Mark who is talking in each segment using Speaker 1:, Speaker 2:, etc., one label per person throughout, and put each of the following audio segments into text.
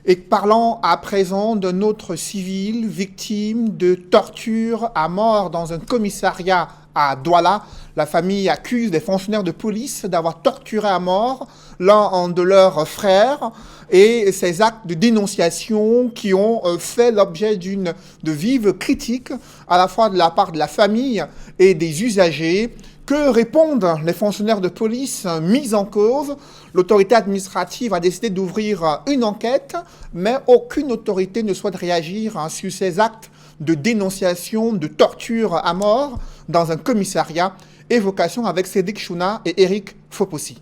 Speaker 1: Et parlons à présent d'un autre civil victime de torture à mort dans un commissariat à Douala. La famille accuse des fonctionnaires de police d'avoir torturé à mort l'un de leurs frères et ces actes de dénonciation qui ont fait l'objet de vives critiques à la fois de la part de la famille et des usagers. Que répondent les fonctionnaires de police mis en cause? L'autorité administrative a décidé d'ouvrir une enquête, mais aucune autorité ne souhaite réagir sur ces actes de dénonciation, de torture à mort dans un commissariat. Évocation avec Cédric Chouna et Eric Fopossi.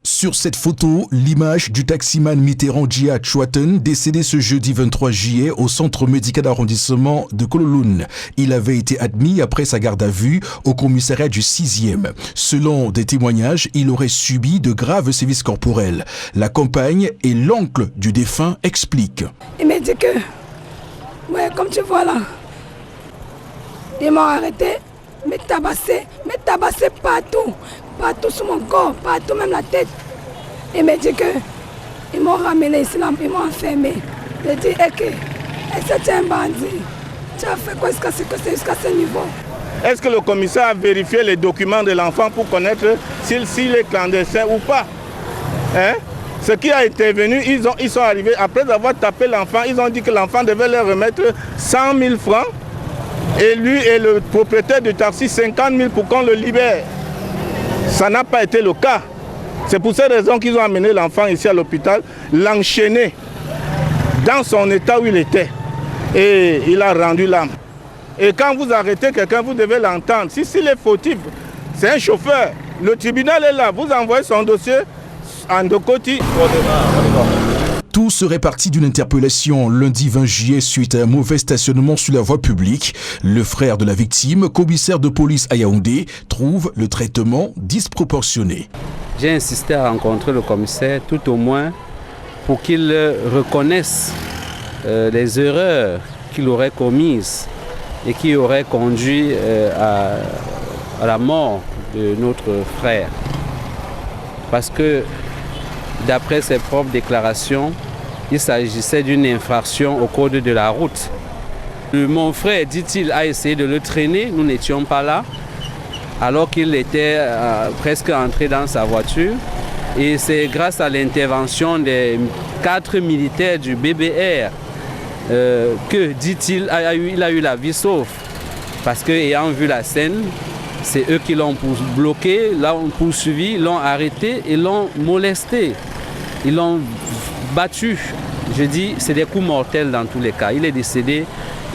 Speaker 2: Sur cette photo, l'image du taximan Mitterrand Djia Chouaten, décédé ce jeudi 23 juillet au centre médical d'arrondissement de Kololoun. Il avait été admis après sa garde à vue au commissariat du 6e. Selon des témoignages, il aurait subi de graves sévices corporels. La compagne et l'oncle du défunt expliquent.
Speaker 3: Il m'a dit que, ouais, comme tu vois là, ils m'ont arrêté, me tabasser partout. Partout sur mon corps, partout, même la tête. Il m'a dit qu'ils m'ont ramené ici, ils m'ont enfermé. J'ai dit, est-ce que tu es un bandit? Tu as fait quoi jusqu'à ce niveau?
Speaker 4: Est-ce que le commissaire a vérifié les documents de l'enfant pour connaître s'il est clandestin ou pas? Ce qui a intervenu, ils sont arrivés, après avoir tapé l'enfant, ils ont dit que l'enfant devait leur remettre 100 000 francs et lui et le propriétaire du taxi 50 000 pour qu'on le libère. Ça n'a pas été le cas. C'est pour ces raisons qu'ils ont amené l'enfant ici à l'hôpital, l'enchaîner dans son état où il était. Et il a rendu l'âme. Et quand vous arrêtez quelqu'un, vous devez l'entendre. Si s'il est fautif, c'est un chauffeur. Le tribunal est là. Vous envoyez son dossier en Dokoti.
Speaker 2: Tout serait parti d'une interpellation lundi 20 juillet suite à un mauvais stationnement sur la voie publique. Le frère de la victime, commissaire de police à Yaoundé, trouve le traitement disproportionné.
Speaker 5: J'ai insisté à rencontrer le commissaire, tout au moins pour qu'il reconnaisse les erreurs qu'il aurait commises et qui auraient conduit à la mort de notre frère. Parce que d'après ses propres déclarations, il s'agissait d'une infraction au code de la route. Mon frère, dit-il, a essayé de le traîner, nous n'étions pas là, alors qu'il était presque entré dans sa voiture. Et c'est grâce à l'intervention des 4 militaires du BBR que, dit-il, il a eu la vie sauve. Parce qu'ayant vu la scène, c'est eux qui l'ont bloqué, l'ont poursuivi, l'ont arrêté et l'ont molesté. Ils l'ont battu. Je dis, c'est des coups mortels dans tous les cas. Il est décédé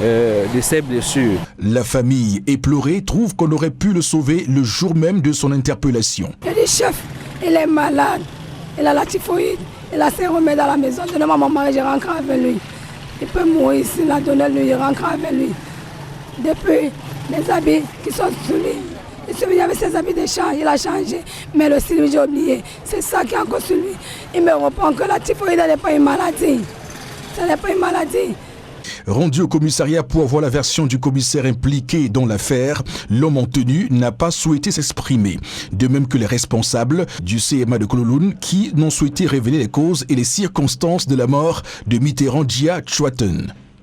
Speaker 5: de ses blessures.
Speaker 2: La famille éplorée trouve qu'on aurait pu le sauver le jour même de son interpellation.
Speaker 3: Il dit, chef, il est malade. Il a la typhoïde. Il a ses remèdes à la maison. Donnez-moi à mon mari, je rentre avec lui. Il peut mourir ici, la donner lui, je rentre avec lui. Depuis, les habits qui sont sur lui. Il avait ses habits de change, il a changé, mais le style, j'ai oublié. C'est ça qui est encore sur lui. Il me répond que la typhoïde n'est pas une maladie. Ce n'est pas une maladie.
Speaker 2: Rendu au commissariat pour avoir la version du commissaire impliqué dans l'affaire, l'homme en tenue n'a pas souhaité s'exprimer. De même que les responsables du CMA de Kololoun qui n'ont souhaité révéler les causes et les circonstances de la mort de Mitterrand Djia Chouaten.